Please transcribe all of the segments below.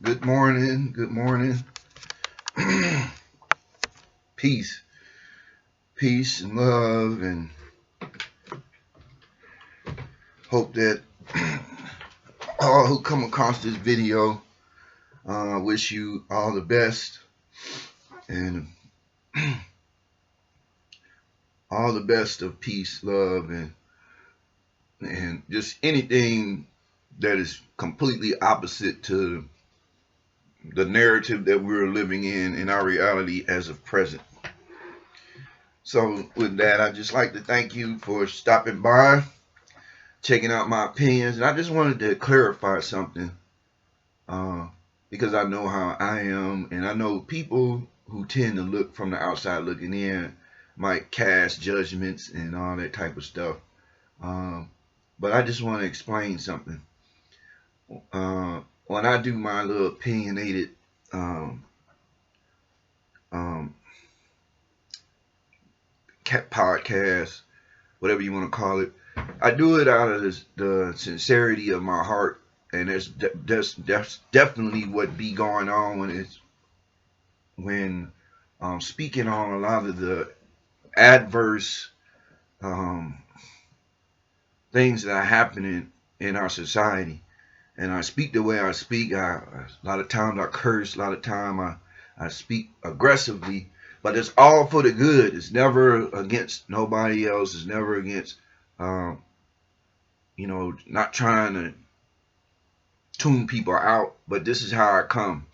Good morning. Good morning. Peace. Peace and love, and hope that all who come across this video wish you all the best and all the best of peace, love, and just anything that is completely opposite to the narrative that we're living in our reality as of present. So with that, I'd just like to thank you for stopping by, checking out my opinions, and I just wanted to clarify something uh, because I know how I am, and I know people who tend to look from the outside looking in might cast judgments and all that type of stuff. Um, but I just want to explain something. When I do my little opinionated um, um, podcast, whatever you want to call it, I do it out of the sincerity of my heart, and that's definitely what be going on when speaking on a lot of the adverse um, things that are happening in our society. And I speak the way I speak. A lot of times I curse. A lot of time I speak aggressively, but it's all for the good. It's never against nobody else. It's never against, um, not trying to tune people out. But this is how I come.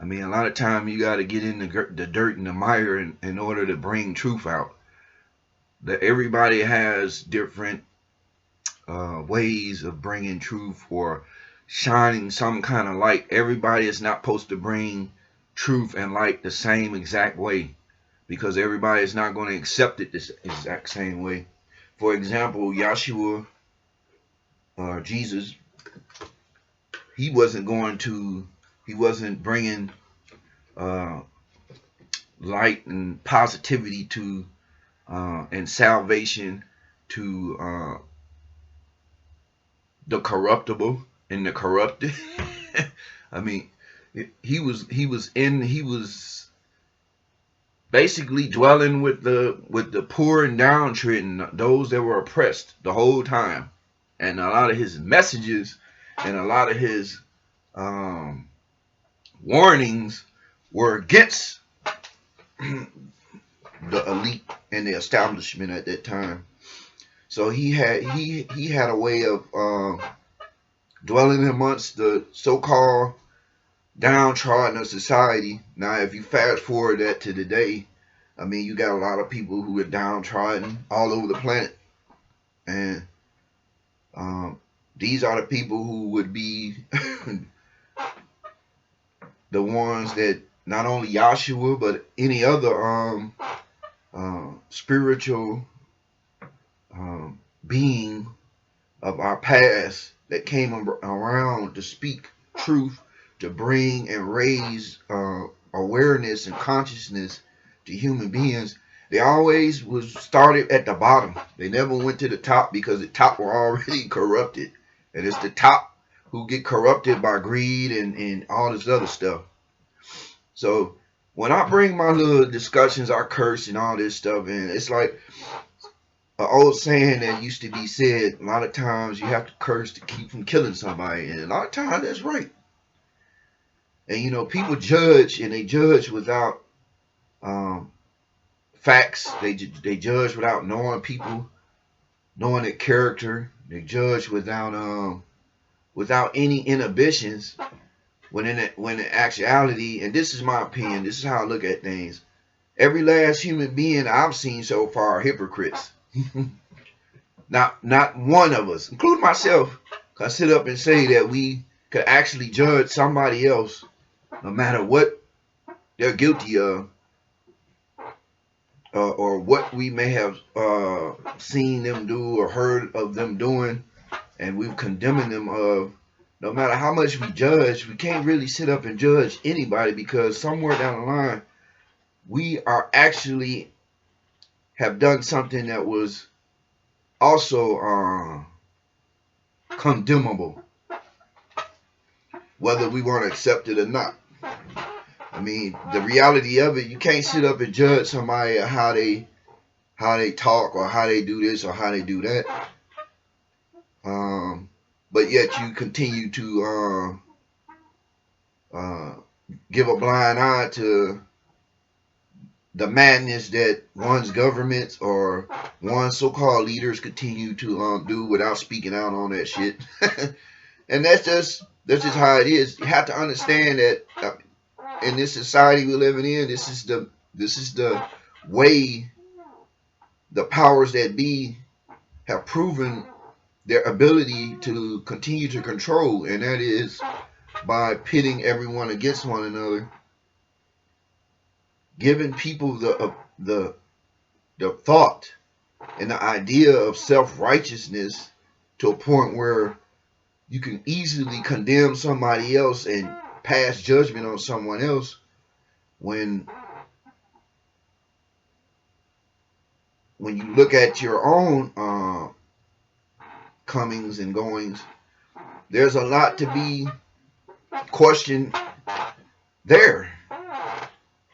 I mean, a lot of time you got to get in the dirt and the mire in order to bring truth out. That everybody has different ways of bringing truth or shining some kind of light. Everybody is not supposed to bring truth and light the same exact way because everybody is not going to accept it this exact same way. For example, Yahshua, Jesus, he wasn't going to, he wasn't bringing uh, light and positivity to and salvation to the corruptible and the corrupted. I mean, he was basically dwelling with the poor and downtrodden, those that were oppressed the whole time. And a lot of his messages and a lot of his um, warnings were against the elite and the establishment at that time. So he had a way of dwelling amongst the so-called downtrodden of society. Now, if you fast forward that to today, I mean, you got a lot of people who are downtrodden all over the planet, and these are the people who would be the ones that not only Yahshua but any other spiritual being of our past that came around to speak truth, to bring and raise awareness and consciousness to human beings. They always was started at the bottom. They never went to the top because the top were already corrupted, and it's the top who get corrupted by greed and all this other stuff. So when I bring my little discussions, I curse and all this stuff, and it's like an old saying that used to be said. A lot of times you have to curse to keep from killing somebody, and a lot of times that's right. And people judge, and they judge without um, facts. They judge without knowing people, knowing their character. They judge without any inhibitions. When in actuality, and this is my opinion, this is how I look at things. Every last human being I've seen so far are hypocrites. Not one of us, including myself, can sit up and say that we could actually judge somebody else, no matter what they're guilty of, or what we may have seen them do or heard of them doing, and we're condemning them of. No matter how much we judge, we can't really sit up and judge anybody because somewhere down the line, we are actually have done something that was also condemnable. whether we want to accept it or not. I mean, the reality of it, you can't sit up and judge somebody how they talk or how they do this or how they do that. But yet you continue to give a blind eye to the madness that one's governments or one's so-called leaders continue to do without speaking out on that shit. And that's just how it is. You have to understand that in this society we're living in, this is the way the powers that be have proven their ability to continue to control, and that is by pitting everyone against one another, giving people the thought and the idea of self-righteousness to a point where you can easily condemn somebody else and pass judgment on someone else when you look at your own comings and goings. There's a lot to be questioned there,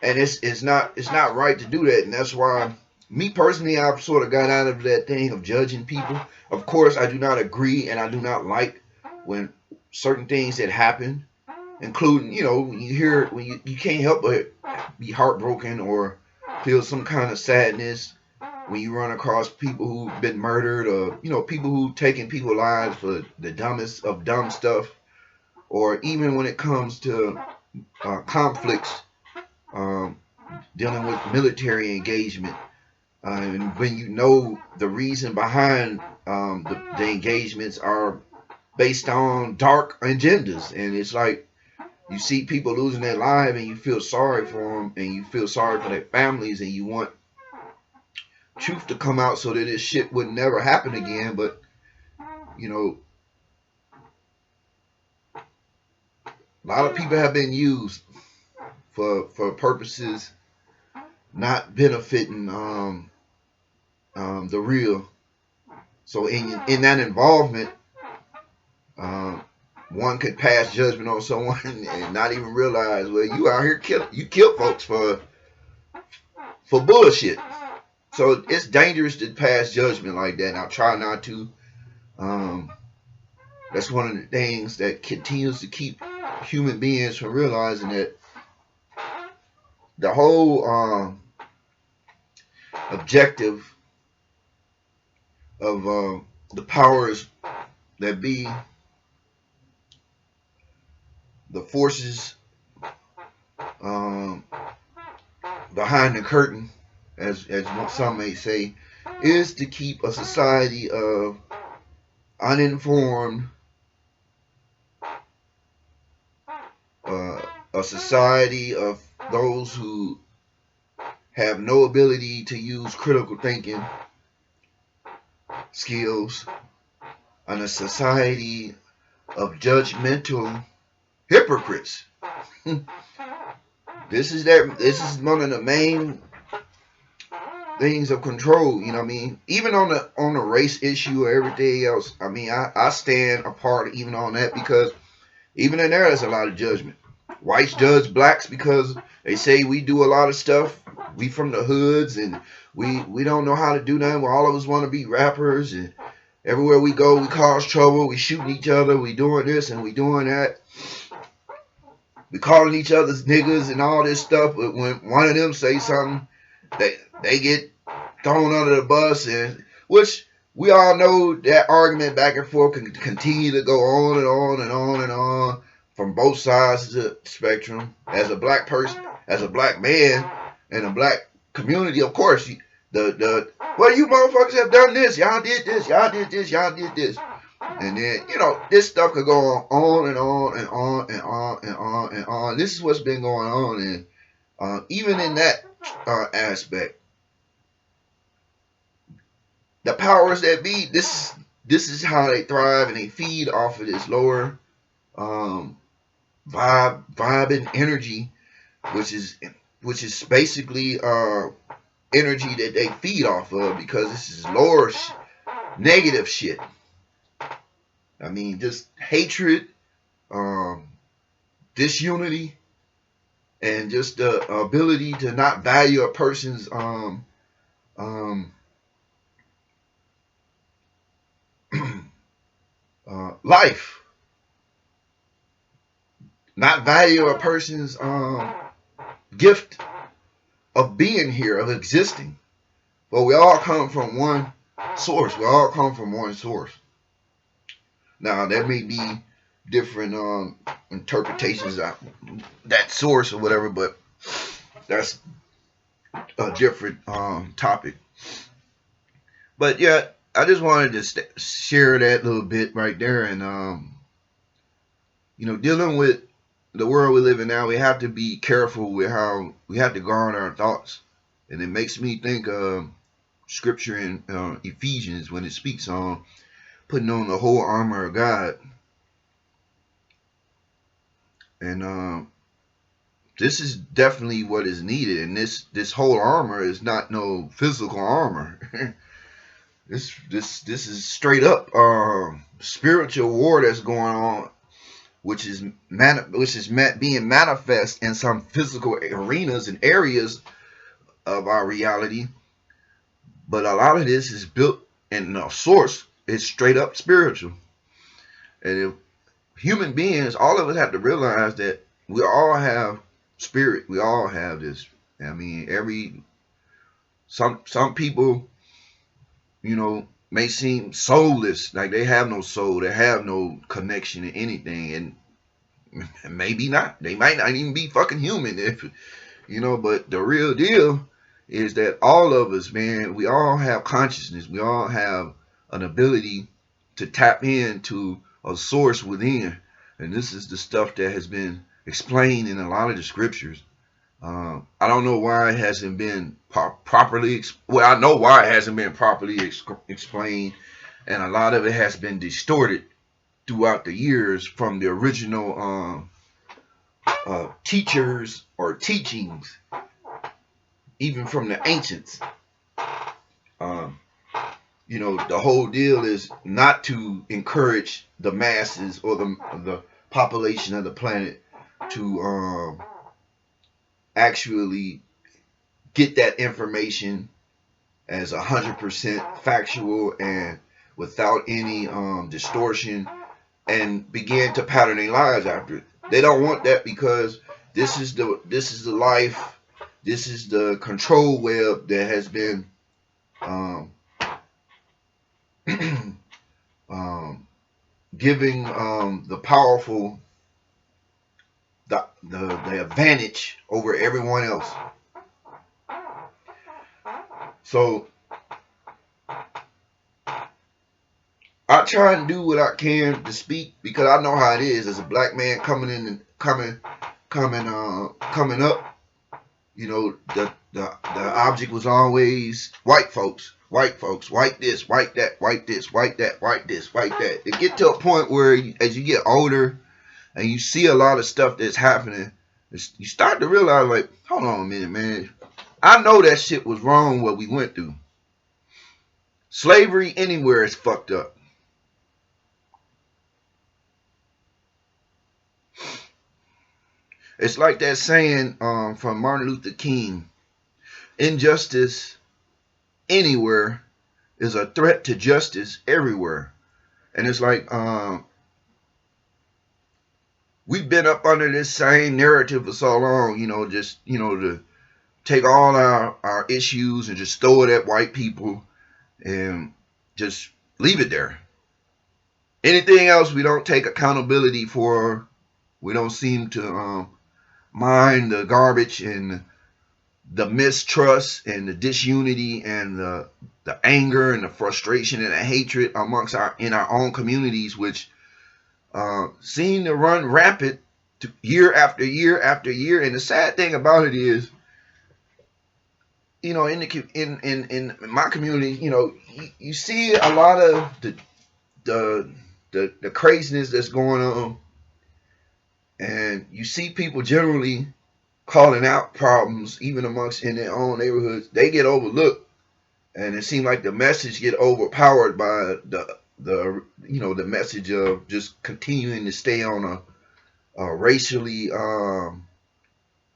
and it's not right to do that. And that's why, me personally, I've sort of got out of that thing of judging people. Of course, I do not agree and I do not like when certain things that happen, including, when you hear, when you can't help but be heartbroken or feel some kind of sadness when you run across people who've been murdered, or people who've taken people's lives for the dumbest of dumb stuff, or even when it comes to conflicts, dealing with military engagement, and when you know the reason behind the engagements are based on dark agendas, and it's like you see people losing their lives and you feel sorry for them and you feel sorry for their families and you want truth to come out so that this shit would never happen again. But a lot of people have been used for purposes not benefiting the real. So in that involvement, one could pass judgment on someone and not even realize, well, you out here kill folks for bullshit. So it's dangerous to pass judgment like that. And I try not to. That's one of the things that continues to keep human beings from realizing that the whole objective of the powers that be, the forces behind the curtain, as some may say, is to keep a society of uninformed, a society of those who have no ability to use critical thinking skills, and a society of judgmental hypocrites. This is one of the main things of control. You know what I mean? Even on the race issue or everything else, I mean, I stand apart even on that, because even in there's a lot of judgment. Whites judge blacks because they say we do a lot of stuff. We from the hoods and we don't know how to do nothing. Well, all of us want to be rappers, and everywhere we go we cause trouble. We shooting each other. We doing this and we doing that. We calling each other's niggas and all this stuff. But when one of them say something, they get thrown under the bus, and which we all know that argument back and forth can continue to go on and on and on and on from both sides of the spectrum. As a black person, as a black man in a black community, of course, well, you motherfuckers have done this, y'all did this, y'all did this, y'all did this. And then, this stuff could go on and on and on and on and on and on. This is what's been going on. And even in that aspect, the powers that be, this is how they thrive, and they feed off of this lower vibe and energy, which is basically energy that they feed off of, because this is lower negative shit. I mean, just hatred, disunity and just the ability to not value a person's um, life, not value a person's gift of being here, of existing. But we all come from one source. We all come from one source. Now, there may be different interpretations of that source or whatever, but that's a different topic. But yeah, I just wanted to share that little bit right there. And, dealing with the world we live in now, we have to be careful with how we have to guard our thoughts. And it makes me think of scripture in Ephesians when it speaks on putting on the whole armor of God. And this is definitely what is needed. And this whole armor is not no physical armor. This is straight up spiritual war that's going on, which is being manifest in some physical arenas and areas of our reality. But a lot of this is built in a source. It's straight up spiritual. And if human beings, all of us have to realize that we all have spirit. We all have this. I mean, some people, may seem soulless, like they have no soul, they have no connection to anything, and maybe not. They might not even be fucking human, but the real deal is that all of us, man, we all have consciousness. We all have an ability to tap into a source within. And this is the stuff that has been explained in a lot of the scriptures. I don't know why it hasn't been properly. Well, I know why it hasn't been properly explained, and a lot of it has been distorted throughout the years from the original teachers or teachings, even from the ancients. The whole deal is not to encourage the masses or the population of the planet to actually get that information as 100% factual and without any distortion, and begin to pattern their lives after it. They don't want that because this is the life, this is the control web that has been giving the powerful the advantage over everyone else. So I try and do what I can to speak, because I know how it is as a black man coming up. The object was always white folks, white this, white that, white this, white that, white this, white that. It get to a point where as you get older and you see a lot of stuff that's happening, you start to realize, like, hold on a minute, man. I know that shit was wrong what we went through. Slavery anywhere is fucked up. It's like that saying from Martin Luther King: injustice anywhere is a threat to justice everywhere. And it's like we've been up under this same narrative for so long, to take all our issues and just throw it at white people and just leave it there. Anything else we don't take accountability for. We don't seem to mind the garbage and the mistrust and the disunity and the anger and the frustration and the hatred amongst in our own communities, which seem to run rampant year after year after year. And the sad thing about it is, in my community, you see a lot of the craziness that's going on, and you see people generally calling out problems, even amongst in their own neighborhoods. They get overlooked, and it seems like the message get overpowered by the message of just continuing to stay on racially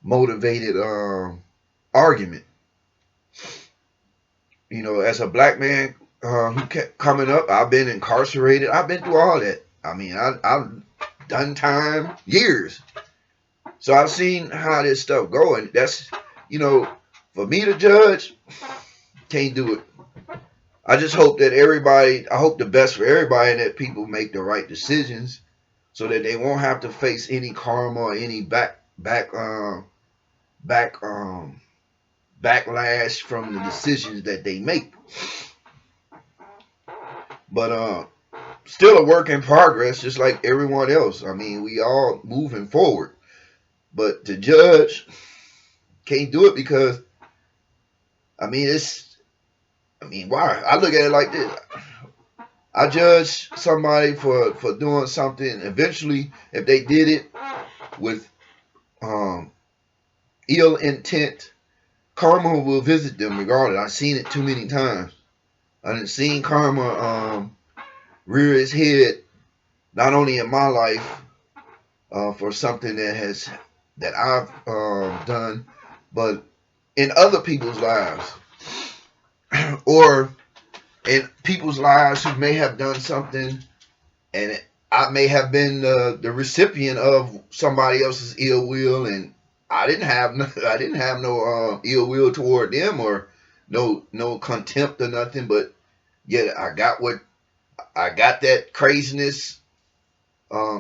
motivated argument. You know, as a black man who kept coming up, I've been incarcerated. I've been through all that. I mean, I've done time years. So I've seen how this stuff go. And that's, you know, for me to judge, can't do it. I just hope that everybody, I hope the best for everybody and that people make the right decisions so that they won't have to face any karma or any back backlash from the decisions that they make. But still a work in progress, just like everyone else. I mean, we all moving forward. But to judge, can't do it because I mean why? I look at it like this. I judge somebody for doing something. Eventually, if they did it with um, ill intent, karma will visit them regardless. I've seen it too many times. I've seen karma rear its head not only in my life for something that I've done, but in other people's lives or in people's lives who may have done something, and I may have been the recipient of somebody else's ill will, and I didn't have no ill will toward them or no contempt or nothing, but yet I got that craziness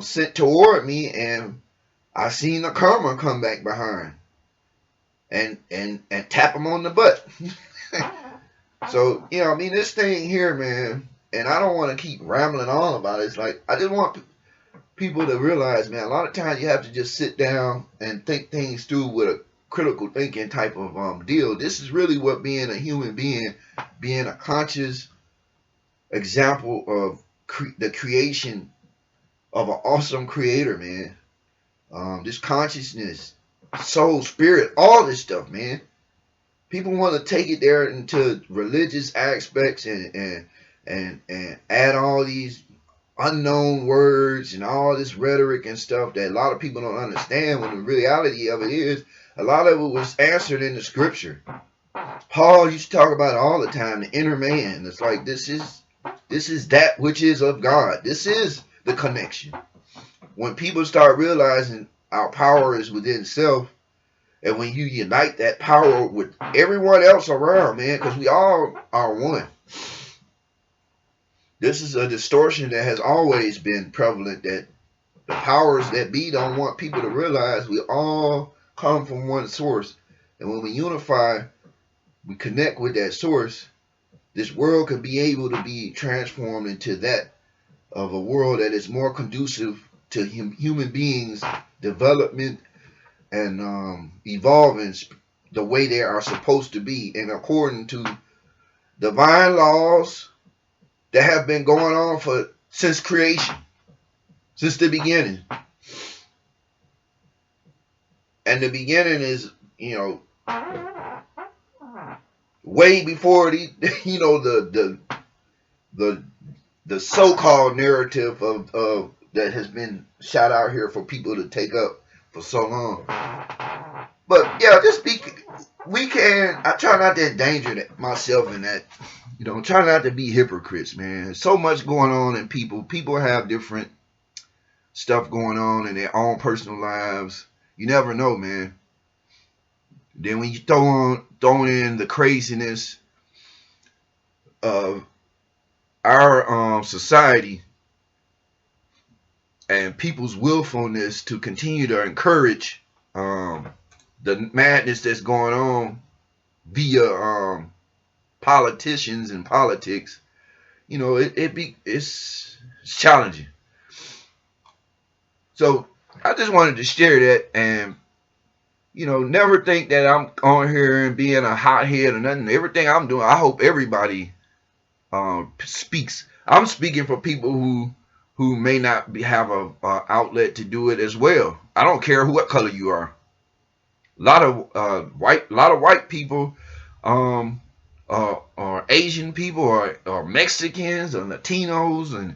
sent toward me, and I seen the karma come back behind and tap them on the butt. So, you know, I mean, this thing here, man, and I don't want to keep rambling on about it. It's like, I just want people to realize, man, a lot of times you have to just sit down and think things through with a critical thinking type of deal. This is really what being a human being, being a conscious example of the creation of an awesome creator, man. This consciousness, soul, spirit, all this stuff, man. People want to take it there into religious aspects and add all these unknown words and all this rhetoric and stuff that a lot of people don't understand, when the reality of it is a lot of it was answered in the scripture. Paul used to talk about it all the time, the inner man. It's like this is that which is of God. This is the connection. When people start realizing our power is within self, and when you unite that power with everyone else around, man, because we all are one. This is a distortion that has always been prevalent, that the powers that be don't want people to realize we all come from one source. And when we unify, we connect with that source, this world could be able to be transformed into that of a world that is more conducive to human beings' development and evolving the way they are supposed to be, and according to divine laws that have been going on since creation, since the beginning. And the beginning is, you know, way before the so-called narrative of that has been shot out here for people to take up for so long. But yeah, I try not to endanger myself in that. You know, try not to be hypocrites, man. There's so much going on in people. People have different stuff going on in their own personal lives. You never know, man. Then when you throw in the craziness of our society and people's willfulness to continue to encourage the madness that's going on via politicians and politics, you know, it's challenging. So I just wanted to share that, and you know, never think that I'm on here and being a hothead or nothing. Everything I'm doing, I hope everybody speaks. I'm speaking for people who may not have a outlet to do it as well. I don't care what color you are. A lot of white people, or Asian people, or Mexicans, or Latinos, and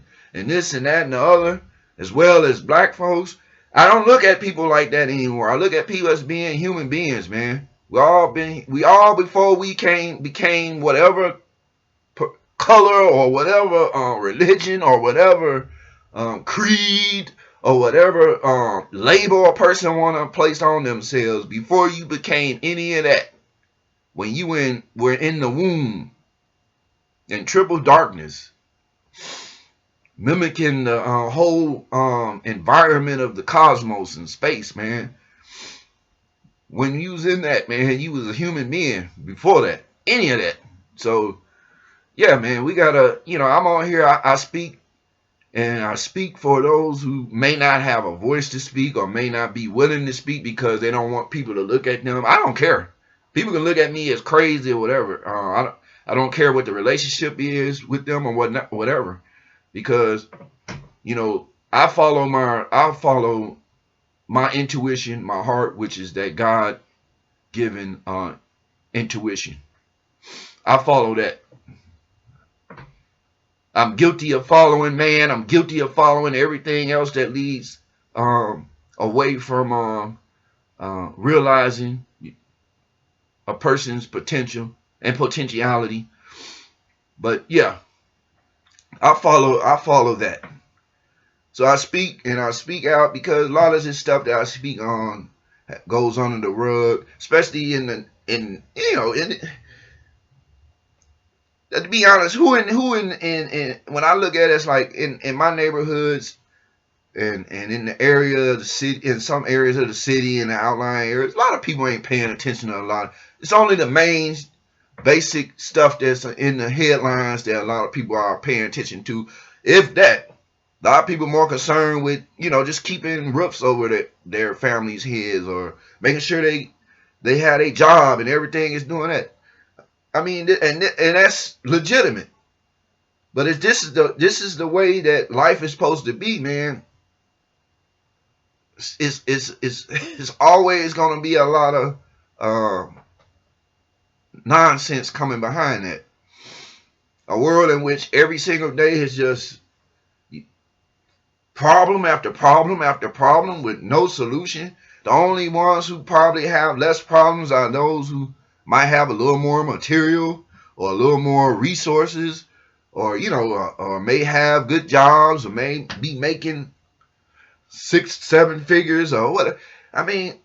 this and that and the other, as well as black folks. I don't look at people like that anymore. I look at people as being human beings, man. We all before we became whatever color or whatever religion or whatever creed or whatever label a person want to place on themselves. Before you became any of that, when you were in the womb in triple darkness, mimicking the whole environment of the cosmos and space, man. When you was in that, man, you was a human being before that, any of that. So yeah, man, we gotta, I'm on here. I speak, and I speak for those who may not have a voice to speak or may not be willing to speak because they don't want people to look at them. I don't care. People can look at me as crazy or whatever. I don't care what the relationship is with them or whatever, because I follow my intuition, my heart, which is that God given intuition. I follow that. I'm guilty of following man. I'm guilty of following everything else that leads away from realizing a person's potential and potentiality. But yeah, I follow that. So I speak and I speak out because a lot of this stuff that I speak on goes under the rug, especially in to be honest, who in when I look at it, it's like in my neighborhoods and in the area of the city, in some areas of the city and the outlying areas, a lot of people ain't paying attention to a lot. It's only the main basic stuff that's in the headlines that a lot of people are paying attention to. If that, a lot of people more concerned with just keeping roofs over their families' heads or making sure they have a job and everything is doing that. I mean, and that's legitimate. But if this is the way that life is supposed to be, man, it's always going to be a lot of nonsense coming behind that. A world in which every single day is just problem after problem after problem with no solution. The only ones who probably have less problems are those who might have a little more material or a little more resources, or or may have good jobs, or may be making 6 7 figures or whatever. I mean,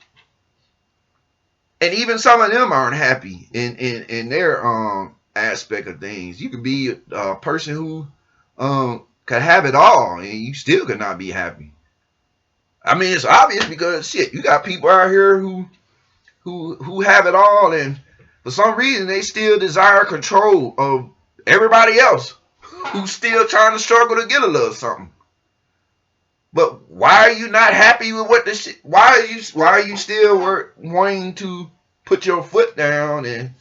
and even some of them aren't happy in their aspect of things. You could be a person who could have it all and you still could not be happy. I mean, it's obvious because shit, you got people out here who have it all, and for some reason they still desire control of everybody else who's still trying to struggle to get a little something. But why are you not happy with what this shit? Why are you still wanting to put your foot down and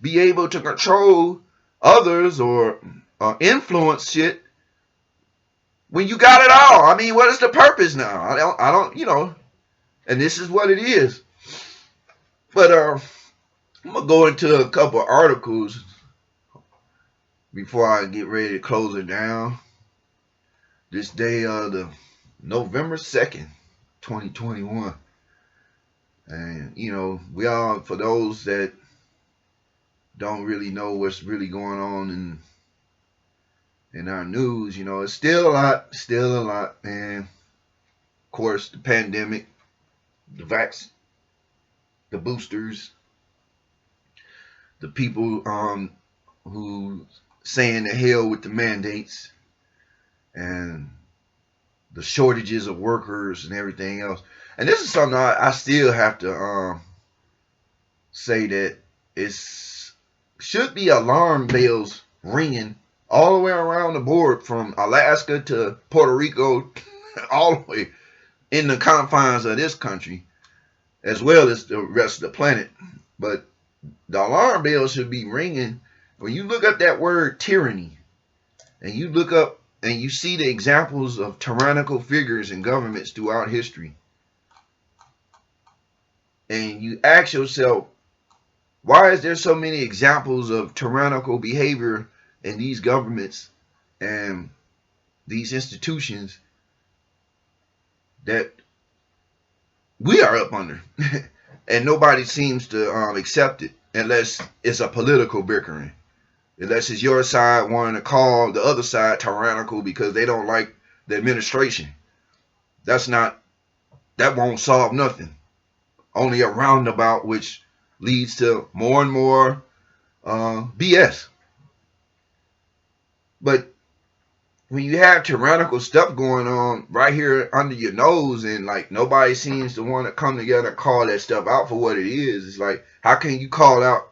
be able to control others or influence shit when you got it all? I mean, what is the purpose now? I don't. And this is what it is. But I'm gonna go into a couple of articles before I get ready to close it down. This day of the November 2nd, 2021. And we all, for those that don't really know what's really going on in our news, it's still a lot, and of course the pandemic, the the boosters, the people who saying the hell with the mandates, and the shortages of workers and everything else. And this is something I still have to say that it's should be alarm bells ringing all the way around the board, from Alaska to Puerto Rico, all the way in the confines of this country, as well as the rest of the planet. But the alarm bells should be ringing when you look up that word tyranny, and you look up and you see the examples of tyrannical figures in governments throughout history. And you ask yourself, why is there so many examples of tyrannical behavior in these governments and these institutions that we are up under, and nobody seems to accept it unless it's a political bickering. Unless it's your side wanting to call the other side tyrannical because they don't like the administration. That's not that won't solve nothing. Only a roundabout which leads to more and more BS. But when you have tyrannical stuff going on right here under your nose and like nobody seems to want to come together and call that stuff out for what it is, it's like, how can you call out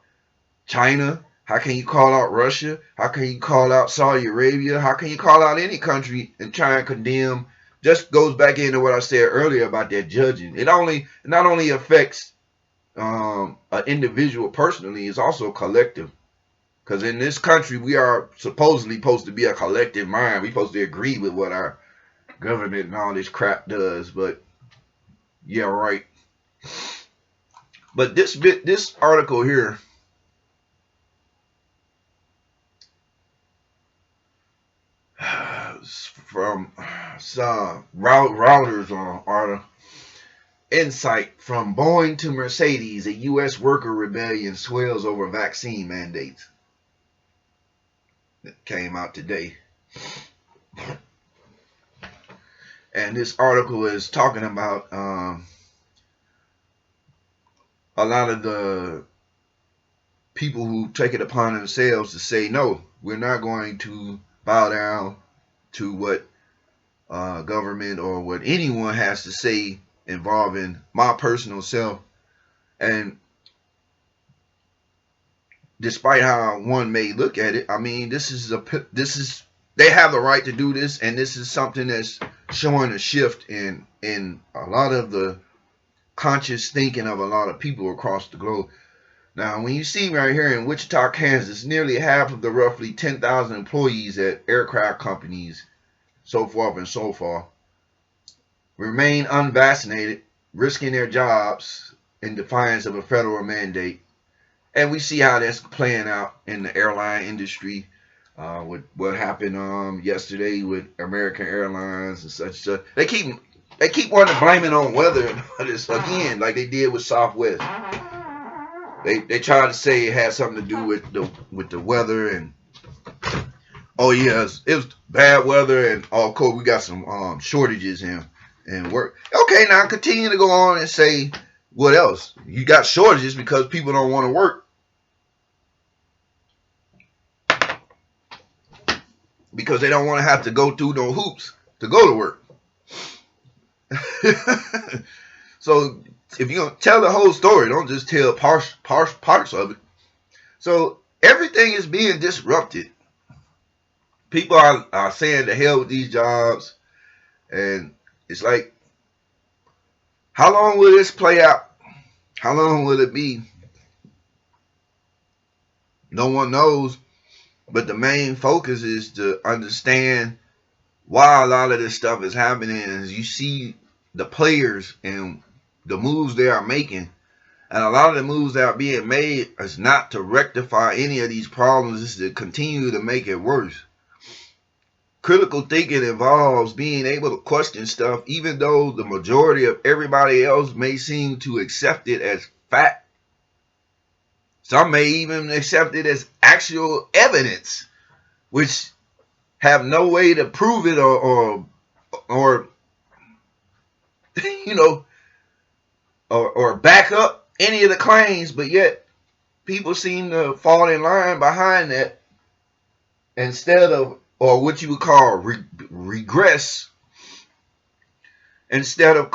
China? How can you call out Russia? How can you call out Saudi Arabia? How can you call out any country and try and condemn? Just goes back into what I said earlier about that judging. It not only affects an individual personally, it's also collective. Because in this country, we are supposedly supposed to be a collective mind. We're supposed to agree with what our government and all this crap does. But yeah, right. But this article here, from Reuters article, insight from Boeing to Mercedes, a U.S. worker rebellion swells over vaccine mandates. That came out today. And this article is talking about a lot of the people who take it upon themselves to say, no, we're not going to bow down to what government or what anyone has to say involving my personal self. And despite how one may look at it, I mean, this is they have the right to do this, and this is something that's showing a shift in a lot of the conscious thinking of a lot of people across the globe. Now, when you see right here in Wichita, Kansas, nearly half of the roughly 10,000 employees at aircraft companies, so forth and so forth, remain unvaccinated, risking their jobs in defiance of a federal mandate. And we see how that's playing out in the airline industry. With what happened yesterday with American Airlines and such stuff. They keep wanting to blame it on weather and all this again, like they did with Southwest. They tried to say it had something to do with the weather and oh yes, it was bad weather and oh cool, we got some shortages and work. Okay, now continue to go on and say what else? You got shortages because people don't want to work. Because they don't want to have to go through no hoops to go to work. So if you're going to tell the whole story, don't just tell parts of it. So everything is being disrupted. People are saying to hell with these jobs. And it's like, how long will this play out? How long will it be? No one knows. But the main focus is to understand why a lot of this stuff is happening. As you see the players and the moves they are making, and a lot of the moves that are being made is not to rectify any of these problems, it's to continue to make it worse. Critical thinking involves being able to question stuff, even though the majority of everybody else may seem to accept it as fact. Some may even accept it as actual evidence, which have no way to prove it or you know, or back up any of the claims, but yet people seem to fall in line behind that instead of, or what you would call regress, instead of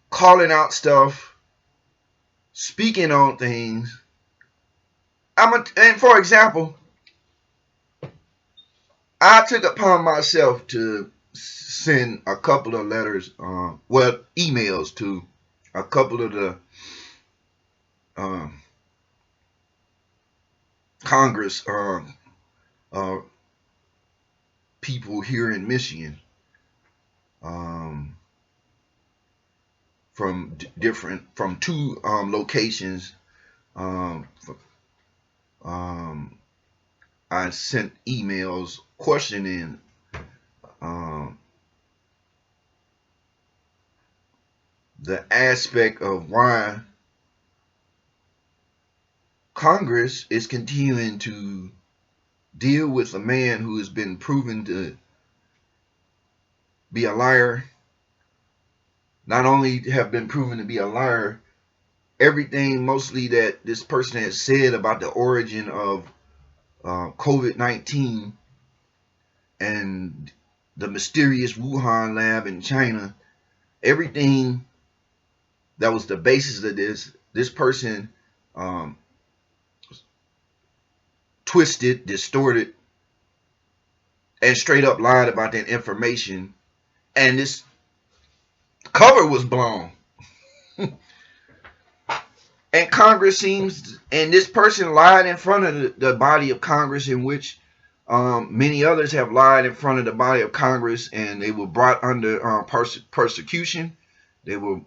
calling out stuff, speaking on things. And for example, I took upon myself to send a couple of letters, emails to a couple of the Congress people here in Michigan, from two locations. I sent emails questioning, the aspect of why Congress is continuing to deal with a man who has been proven to be a liar, not only have been proven to be a liar, everything mostly that this person has said about the origin of COVID-19 and the mysterious Wuhan lab in China, everything that was the basis of this person um, twisted, distorted, and straight up lied about that information. And this cover was blown. And Congress seems, and this person lied in front of the body of Congress, in which many others have lied in front of the body of Congress, and they were brought under persecution. They were,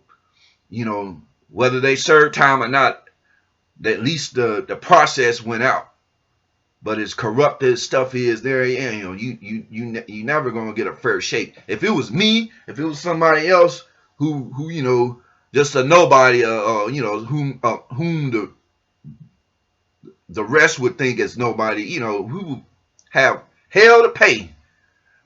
you know, whether they served time or not, at least the process went out. But as corrupt as stuff is there, yeah, you never gonna get a fair shake. If it was me, if it was somebody else who just a nobody, whom the rest would think is nobody, who have hell to pay.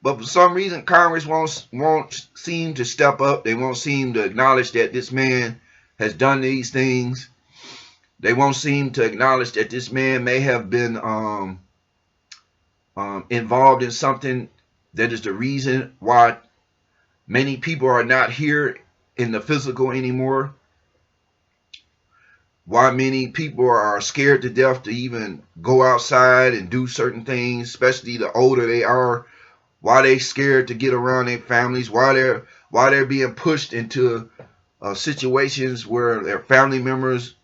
But for some reason, Congress won't seem to step up. They won't seem to acknowledge that this man has done these things. They won't seem to acknowledge that this man may have been involved in something that is the reason why many people are not here in the physical anymore. Why many people are scared to death to even go outside and do certain things, especially the older they are. Why they scared to get around their families? Why they're being pushed into situations where their family members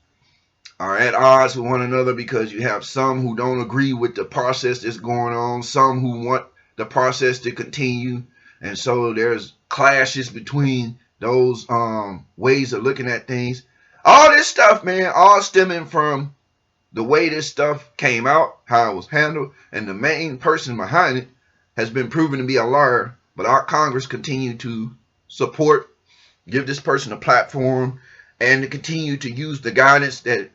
are at odds with one another, because you have some who don't agree with the process that's going on, some who want the process to continue, and so there's clashes between those ways of looking at things. All this stuff, man, all stemming from the way this stuff came out, how it was handled, and the main person behind it has been proven to be a liar. But our Congress continue to support, give this person a platform, and to continue to use the guidance that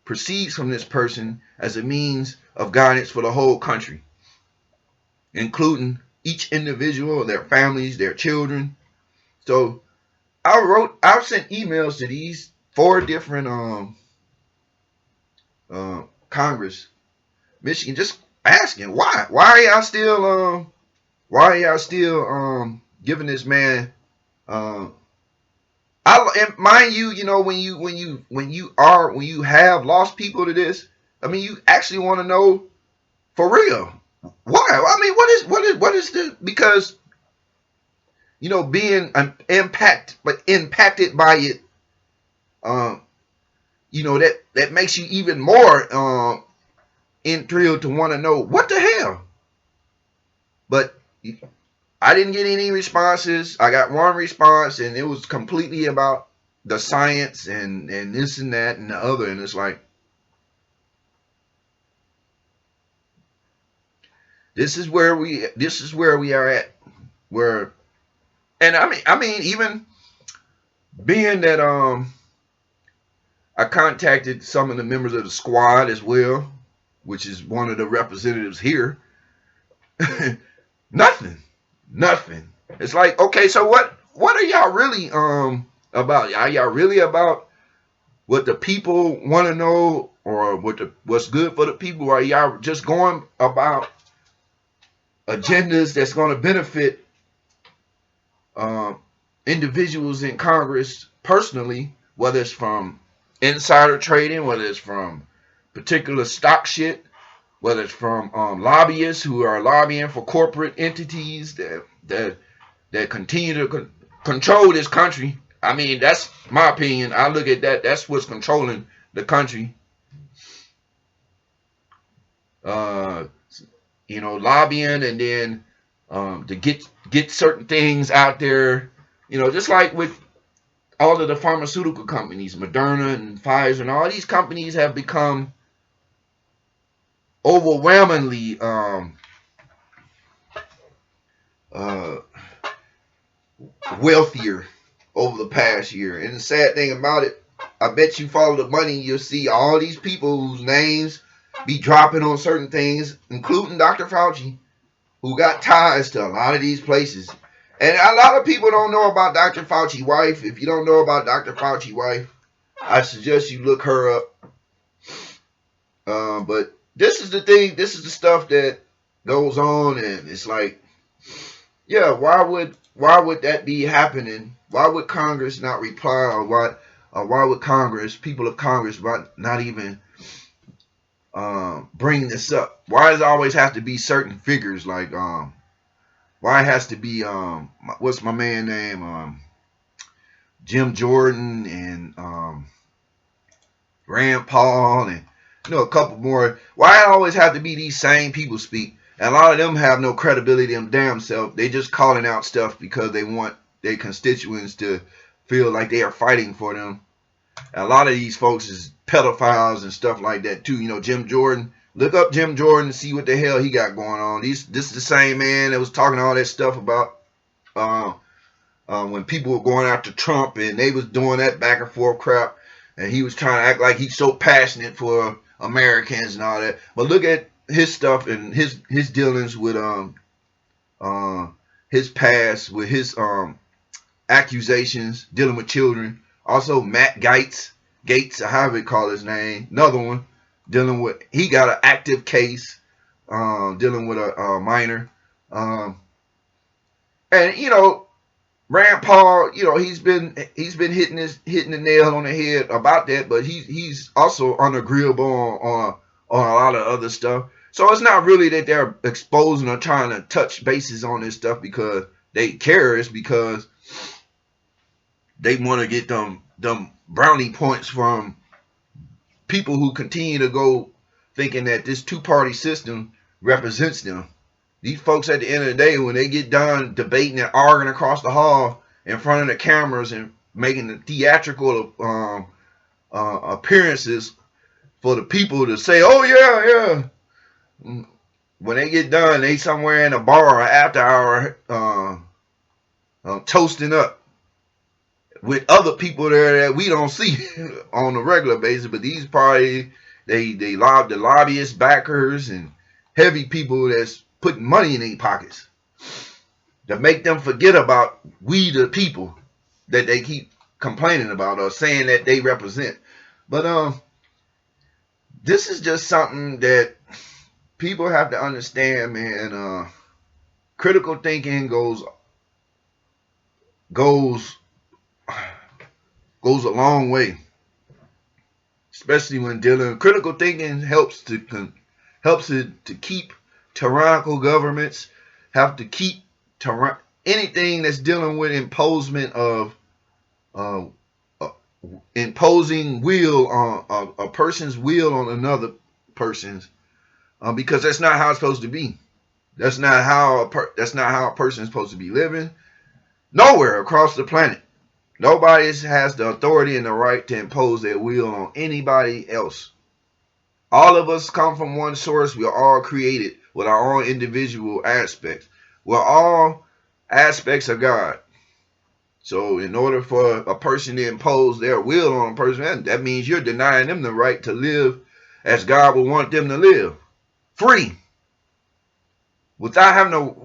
proceeds from this person as a means of guidance for the whole country, including each individual, their families, their children. So I've sent emails to these 4 different Congress, Michigan, just asking why are y'all still giving this man and mind you, when you have lost people to this, I mean, you actually want to know for real why. I mean, what is the, because being impacted by it, that makes you even more enthralled to want to know what the hell. But I didn't get any responses. I got one response, and it was completely about the science and this and that and the other, and it's like, this is where we are at. Where, and I mean, even being that I contacted some of the members of the squad as well, which is one of the representatives here. Nothing. It's like, okay, so what are y'all really about? Are y'all really about what the people want to know, or what's good for the people? Or are y'all just going about agendas that's going to benefit individuals in Congress personally, whether it's from insider trading, whether it's from particular stock shit, whether it's from lobbyists who are lobbying for corporate entities that continue to control this country. I mean, that's my opinion. I look at that. That's what's controlling the country. Uh, lobbying, and then to get certain things out there. Just like with all of the pharmaceutical companies, Moderna and Pfizer, and all these companies have become overwhelmingly uh, wealthier over the past year. And the sad thing about it, I bet you follow the money, you'll see all these people whose names be dropping on certain things, including Dr. Fauci, who got ties to a lot of these places. And a lot of people don't know about Dr. Fauci's wife. If you don't know about Dr. Fauci's wife, I suggest you look her up. But this is the thing. This is the stuff that goes on, and it's like, yeah, why would that be happening? Why would Congress not reply, or why would Congress, people of Congress, not even bring this up? Why does it always have to be certain figures? Like why it has to be what's my man name, Jim Jordan and Rand Paul and a couple more. Why it always have to be these same people speak? And a lot of them have no credibility in damn self. They just calling out stuff because they want their constituents to feel like they are fighting for them. And a lot of these folks is pedophiles and stuff like that too. Jim Jordan. Look up Jim Jordan and see what the hell he got going on. This is the same man that was talking all that stuff about when people were going after Trump and they was doing that back and forth crap. And he was trying to act like he's so passionate for Americans and all that. But look at his stuff and his dealings with his past, with his accusations dealing with children. Also Matt Gaetz, or however you call his name, another one, dealing with, he got an active case dealing with a minor. And Rand Paul, he's been hitting the nail on the head about that, but he's also unagreeable on a lot of other stuff. So it's not really that they're exposing or trying to touch bases on this stuff because they care. It's because they want to get them brownie points from people who continue to go thinking that this two-party system represents them. These folks at the end of the day, when they get done debating and arguing across the hall in front of the cameras and making the theatrical appearances for the people to say, oh yeah, when they get done, they somewhere in a bar or after hour toasting up with other people there that we don't see on a regular basis. But these parties, they lob the lobbyists, backers, and heavy people that's putting money in their pockets to make them forget about we the people that they keep complaining about or saying that they represent. But this is just something that people have to understand, man. Critical thinking goes a long way, especially when dealing. Critical thinking helps it to keep tyrannical governments, have to keep anything that's dealing with imposement of imposing will on a person's will on another person's, because that's not how it's supposed to be. That's not how a person is supposed to be living. Nowhere across the planet, nobody has the authority and the right to impose their will on anybody else. All of us come from one source. We are all created with our own individual aspects. We're all aspects of God. So in order for a person to impose their will on a person, that means you're denying them the right to live as God would want them to live. Free. Without having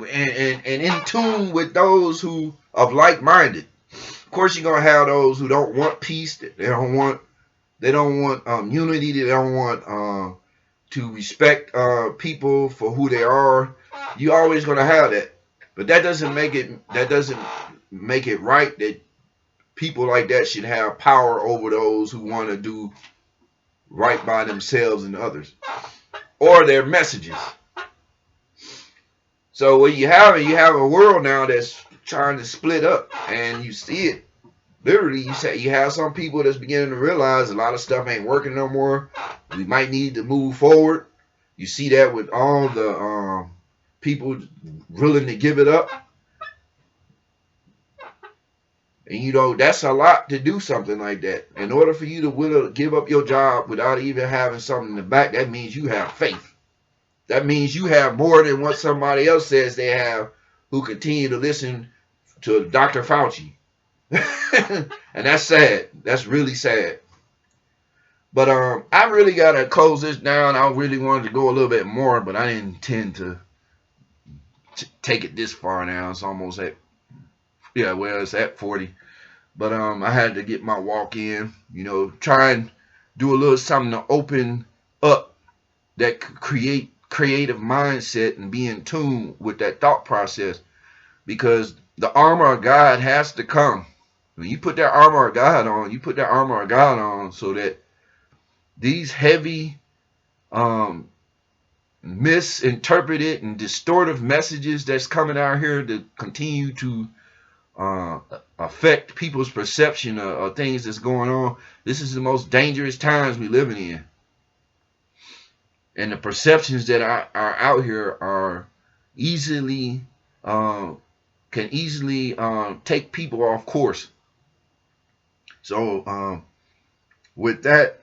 and in tune with those who of like-minded. Of course, you're gonna have those who don't want peace. They don't want unity. They don't want to respect people for who they are. You're always gonna have that, but that doesn't make it right that people like that should have power over those who want to do right by themselves and others, or their messages. So what you have a world now that's trying to split up, and you see it. Literally, you have some people that's beginning to realize a lot of stuff ain't working no more. We might need to move forward. You see that with all the people willing to give it up. And that's a lot to do something like that. In order for you to give up your job without even having something in the back, that means you have faith. That means you have more than what somebody else says they have, who continue to listen to Dr. Fauci. And that's sad. That's really sad. But I really gotta close this down. I really wanted to go a little bit more, but I didn't intend to take it this far now. It's almost at, yeah, well, it's at 40. But I had to get my walk in. Try and do a little something to open up that create creative mindset and be in tune with that thought process, because the armor of God has to come. When you put that armor of God on, you put that armor of God on so that these heavy, um, misinterpreted and distortive messages that's coming out here to continue to uh, affect people's perception of things that's going on. This is the most dangerous times we living in, and the perceptions that are out here are easily can easily take people off course. So with that,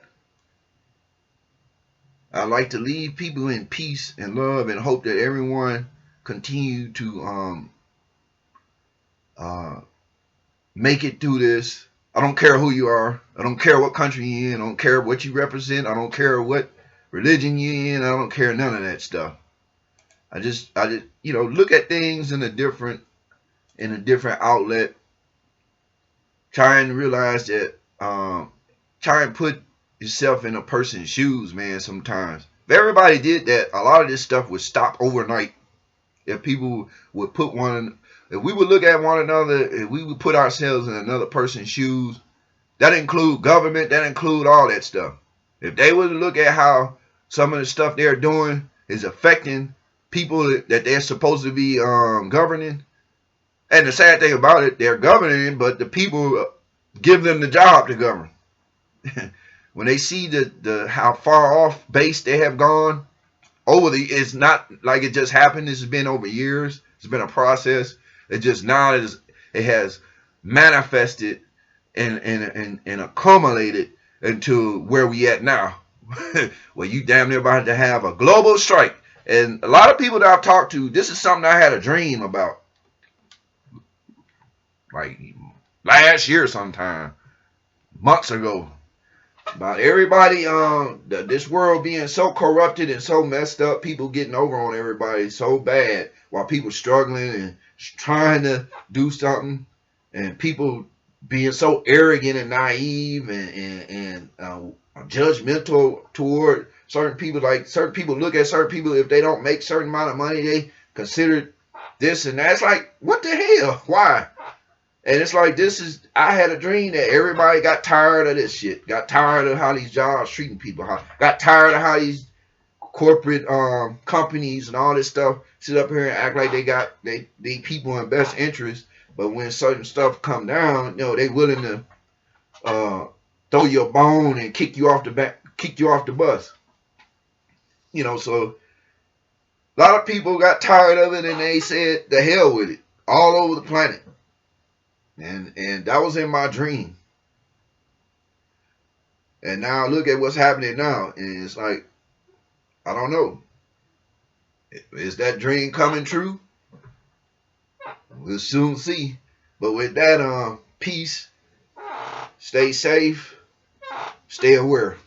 I like to leave people in peace and love, and hope that everyone continue to uh, make it through this. I don't care who you are. I don't care what country you're in. I don't care what you represent. I don't care what religion you're in. I don't care none of that stuff. I just look at things in a different outlet. Try and realize that. Try and put yourself in a person's shoes, man. Sometimes, if everybody did that, a lot of this stuff would stop overnight. If people would if we would look at one another, if we would put ourselves in another person's shoes, that include government, that include all that stuff. If they would look at how some of the stuff they're doing is affecting people that they're supposed to be governing, and the sad thing about it, they're governing, but the people give them the job to govern. When they see the how far off base they have gone it's not like it just happened. This has been over years. It's been a process. It just now it has manifested and accumulated into where we at now. Where you damn near about to have a global strike. And a lot of people that I've talked to, this is something I had a dream about, like last year sometime, months ago, about everybody, this world being so corrupted and so messed up, people getting over on everybody so bad, while people struggling and trying to do something, and people being so arrogant and naive and judgmental toward certain people. Like, certain people look at certain people, if they don't make certain amount of money, they consider this and that. It's like, what the hell? Why? And it's like, I had a dream that everybody got tired of this shit. Got tired of how these jobs treating people. Got tired of how these corporate companies and all this stuff sit up here and act like they people in best interest. But when certain stuff come down, they willing to throw you a bone and kick you off the bus. So a lot of people got tired of it, and they said, the hell with it, all over the planet. And that was in my dream. And now look at what's happening now. And it's like, I don't know. Is that dream coming true? We'll soon see. But with that, peace, stay safe, stay aware.